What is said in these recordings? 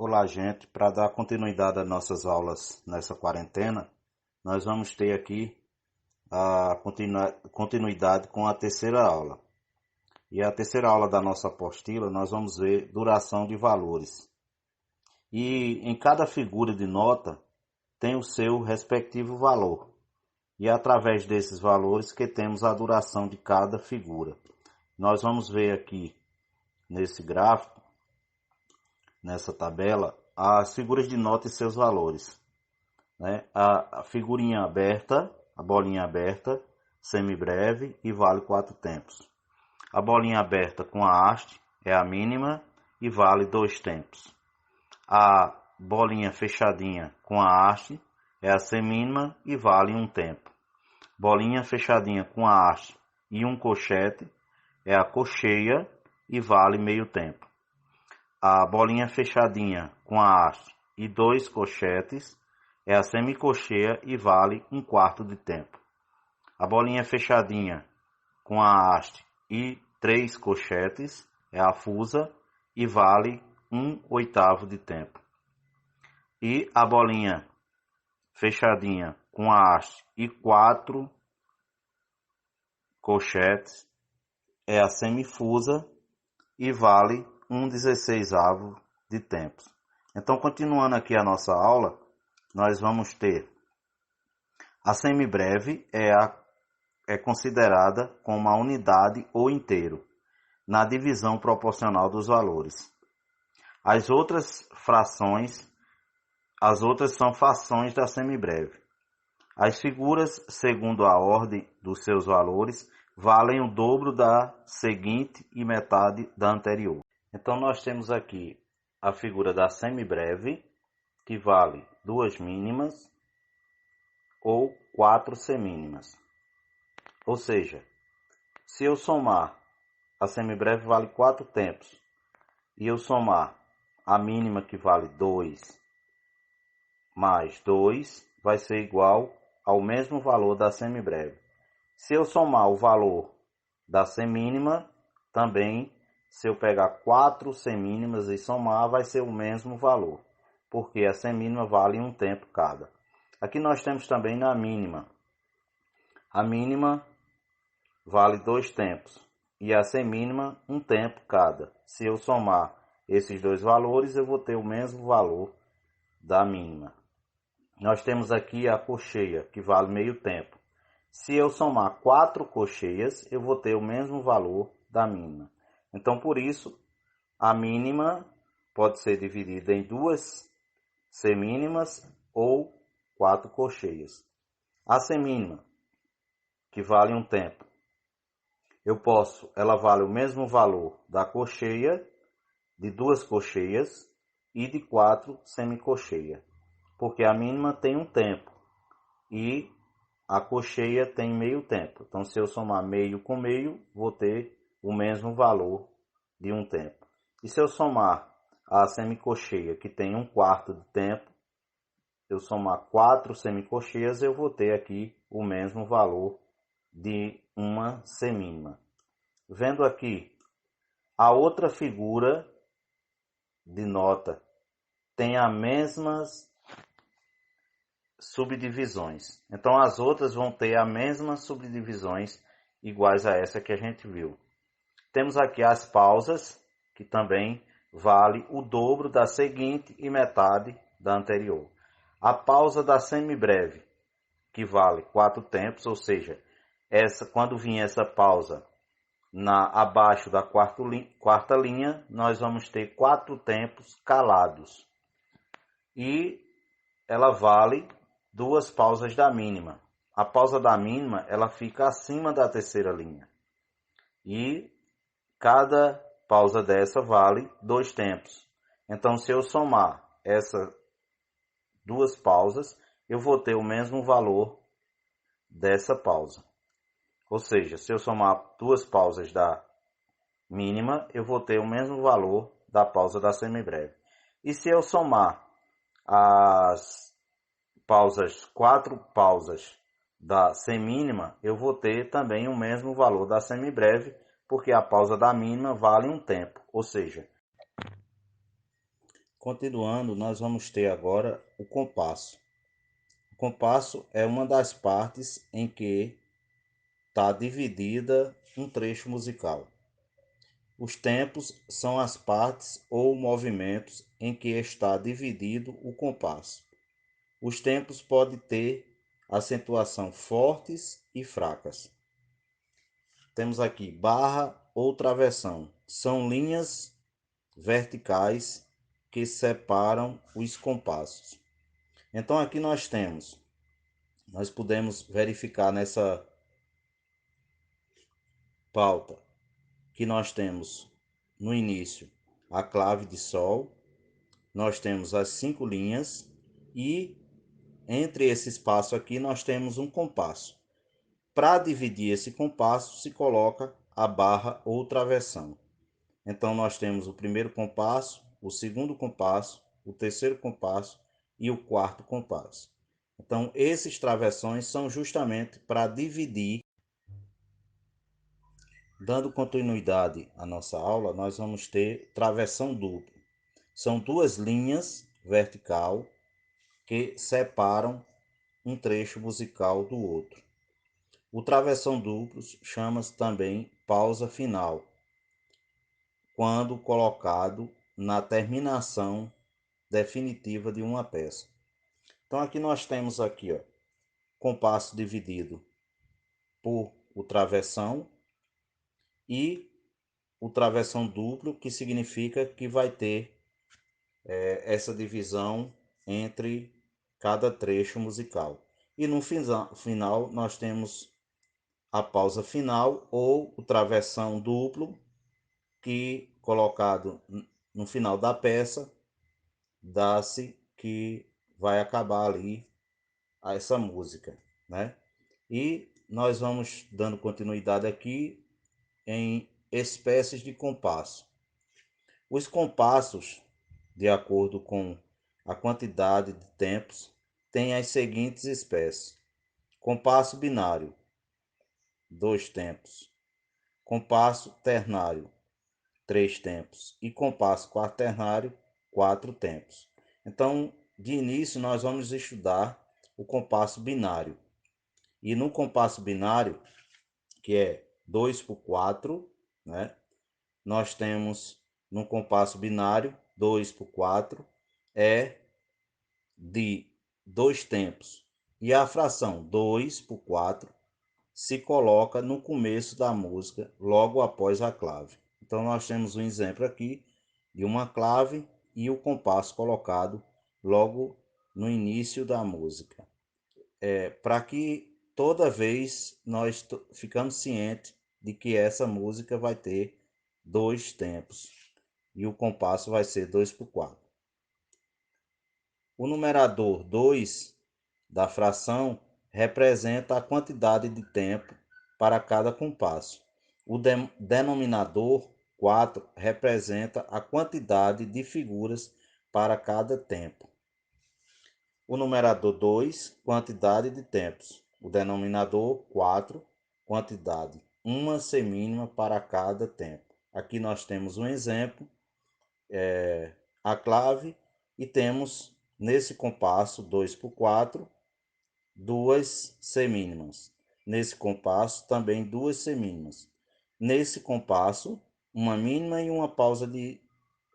Olá, gente. Para dar continuidade às nossas aulas nessa quarentena, nós vamos ter aqui a continuidade com a terceira aula. E a terceira aula da nossa apostila, nós vamos ver duração de valores. E em cada figura de nota tem o seu respectivo valor. E é através desses valores que temos a duração de cada figura. Nós vamos ver aqui nesse gráfico, nessa tabela, as figuras de nota e seus valores. A figurinha aberta, a bolinha aberta, semibreve e vale 4 tempos. A bolinha aberta com a haste é a mínima e vale 2 tempos. A bolinha fechadinha com a haste é a semínima e vale 1 tempo. Bolinha fechadinha com a haste e um cochete é a cocheia e vale meio tempo. A bolinha fechadinha com a haste e 2 cochetes é a semicocheia e vale 1/4 de tempo. A bolinha fechadinha com a haste e 3 cochetes é a fusa e vale 1/8 de tempo. E a bolinha fechadinha com a haste e 4 cochetes é a semifusa e vale 1/16 de tempo. Então, continuando aqui a nossa aula, nós vamos ter a semibreve é considerada como a unidade ou inteiro na divisão proporcional dos valores. As outras são frações da semibreve. As figuras, segundo a ordem dos seus valores, valem o dobro da seguinte e metade da anterior. Então, nós temos aqui a figura da semibreve, que vale 2 mínimas ou 4 semínimas. Ou seja, se eu somar, a semibreve vale 4 tempos, e eu somar a mínima, que vale 2, mais 2, vai ser igual ao mesmo valor da semibreve. Se eu somar o valor da semínima, também, se eu pegar 4 semínimas e somar, vai ser o mesmo valor, porque a semínima vale 1 tempo cada. Aqui nós temos também na mínima. A mínima vale 2 tempos e a semínima 1 tempo cada. Se eu somar esses dois valores, eu vou ter o mesmo valor da mínima. Nós temos aqui a cocheia, que vale meio tempo. Se eu somar 4 cocheias, eu vou ter o mesmo valor da mínima. Então, por isso, a mínima pode ser dividida em 2 semínimas ou 4 cocheias. A semínima, que vale 1 tempo, ela vale o mesmo valor da cocheia, de 2 cocheias e de 4 semicocheias, porque a mínima tem 1 tempo e a cocheia tem meio tempo. Então, se eu somar meio com meio, vou ter o mesmo valor de 1 tempo. E se eu somar a semicocheia, que tem 1/4 de tempo, eu somar 4 semicocheias, eu vou ter aqui o mesmo valor de uma semínima. Vendo aqui, a outra figura de nota tem as mesmas subdivisões. Então, as outras vão ter as mesmas subdivisões iguais a essa que a gente viu. Temos aqui as pausas, que também vale o dobro da seguinte e metade da anterior. A pausa da semibreve, que vale 4 tempos, ou seja, quando vir essa pausa abaixo da quarta linha, nós vamos ter 4 tempos calados. E ela vale 2 pausas da mínima. A pausa da mínima, ela fica acima da terceira linha. E cada pausa dessa vale 2 tempos. Então, se eu somar essas 2 pausas, eu vou ter o mesmo valor dessa pausa. Ou seja, se eu somar 2 pausas da mínima, eu vou ter o mesmo valor da pausa da semibreve. E se eu somar as 4 pausas da semínima, eu vou ter também o mesmo valor da semibreve, porque a pausa da mínima vale 1 tempo. Ou seja, Continuando, nós vamos ter agora o compasso. O compasso é uma das partes em que está dividida um trecho musical. Os tempos são as partes ou movimentos em que está dividido o compasso. Os tempos podem ter acentuação fortes e fracas. Temos aqui barra ou travessão. São linhas verticais que separam os compassos. Então aqui nós podemos verificar nessa pauta que nós temos no início a clave de sol, nós temos as 5 linhas e entre esse espaço aqui nós temos um compasso. Para dividir esse compasso se coloca a barra ou travessão. Então nós temos o primeiro compasso, o segundo compasso, o terceiro compasso e o quarto compasso. Então esses travessões são justamente para dividir. Dando continuidade à nossa aula, nós vamos ter travessão duplo. São duas linhas vertical que separam um trecho musical do outro. O travessão duplo chama-se também pausa final, quando colocado na terminação definitiva de uma peça. Então aqui nós temos aqui, compasso dividido por o travessão e o travessão duplo, que significa que vai ter essa divisão entre cada trecho musical. E no final nós temos a pausa final ou o travessão duplo, que colocado no final da peça dá-se que vai acabar ali essa música, né? E nós vamos dando continuidade aqui em espécies de compasso. Os compassos, de acordo com a quantidade de tempos, têm as seguintes espécies: compasso binário, 2 tempos; compasso ternário, 3 tempos; e compasso quaternário, 4 tempos. Então, de início, nós vamos estudar o compasso binário. E no compasso binário, que é 2 por 4, né? Nós temos no compasso binário 2 por 4 é de 2 tempos. E a fração 2 por 4 se coloca no começo da música, logo após a clave. Então nós temos um exemplo aqui de uma clave e o compasso colocado logo no início da música. Para que toda vez nós ficamos cientes de que essa música vai ter 2 tempos e o compasso vai ser 2 por 4. O numerador 2 da fração representa a quantidade de tempo para cada compasso. O denominador 4 representa a quantidade de figuras para cada tempo. O numerador 2, quantidade de tempos. O denominador 4, quantidade, uma semínima para cada tempo. Aqui nós temos um exemplo, a clave, e temos nesse compasso 2 por 4, 2 semínimas. Nesse compasso também 2 semínimas. Nesse compasso, uma mínima e uma pausa de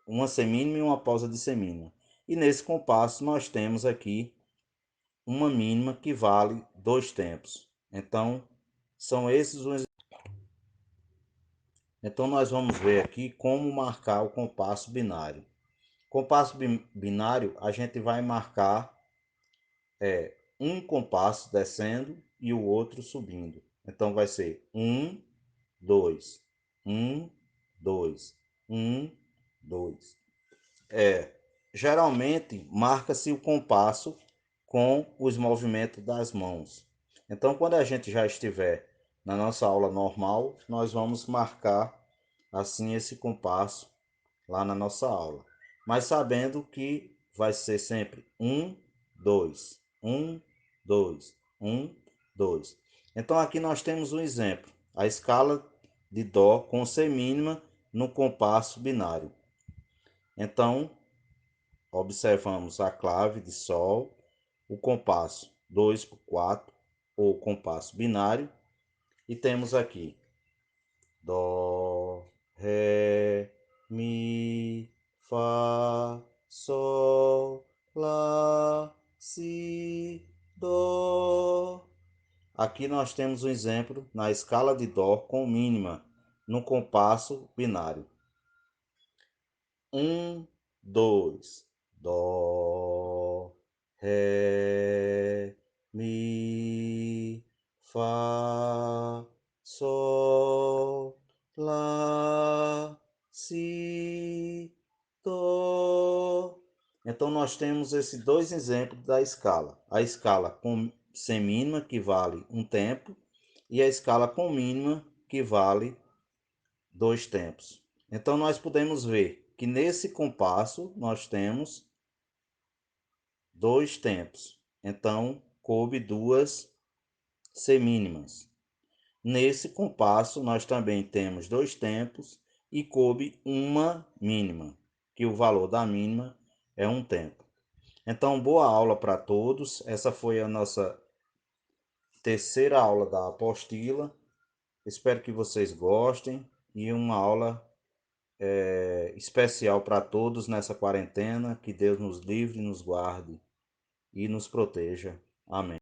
uma semínima e uma pausa de semínima. E nesse compasso nós temos aqui uma mínima que vale 2 tempos. Então, são esses os. Então nós vamos ver aqui como marcar o compasso binário. Compasso binário, a gente vai marcar um compasso descendo e o outro subindo. Então vai ser 1, 2, 1, 2, 1, 2. Geralmente marca-se o compasso com os movimentos das mãos. Então, quando a gente já estiver na nossa aula normal, nós vamos marcar assim esse compasso lá na nossa aula. Mas sabendo que vai ser sempre 1, 2, 1, 2, 1, 2. Então aqui nós temos um exemplo, a escala de Dó com semínima no compasso binário. Então, observamos a clave de Sol, o compasso 2/4 ou compasso binário, e temos aqui Dó, Ré, Mi, Fá, Sol, Lá, Si, Dó. Aqui nós temos um exemplo na escala de Dó com mínima no compasso binário. 1, 2, Dó, Ré, Mi, Fá, Sol, Lá, Si, Dó. Então nós temos esses dois exemplos da escala. A escala com semínima, que vale um tempo, e a escala com mínima, que vale 2 tempos. Então nós podemos ver que nesse compasso nós temos 2 tempos. Então coube 2 semínimas. Nesse compasso nós também temos 2 tempos e coube uma mínima, que o valor da mínima é 1 tempo. Então boa aula para todos. Essa foi a nossa terceira aula da apostila. Espero que vocês gostem e uma aula especial para todos nessa quarentena. Que Deus nos livre, nos guarde e nos proteja. Amém.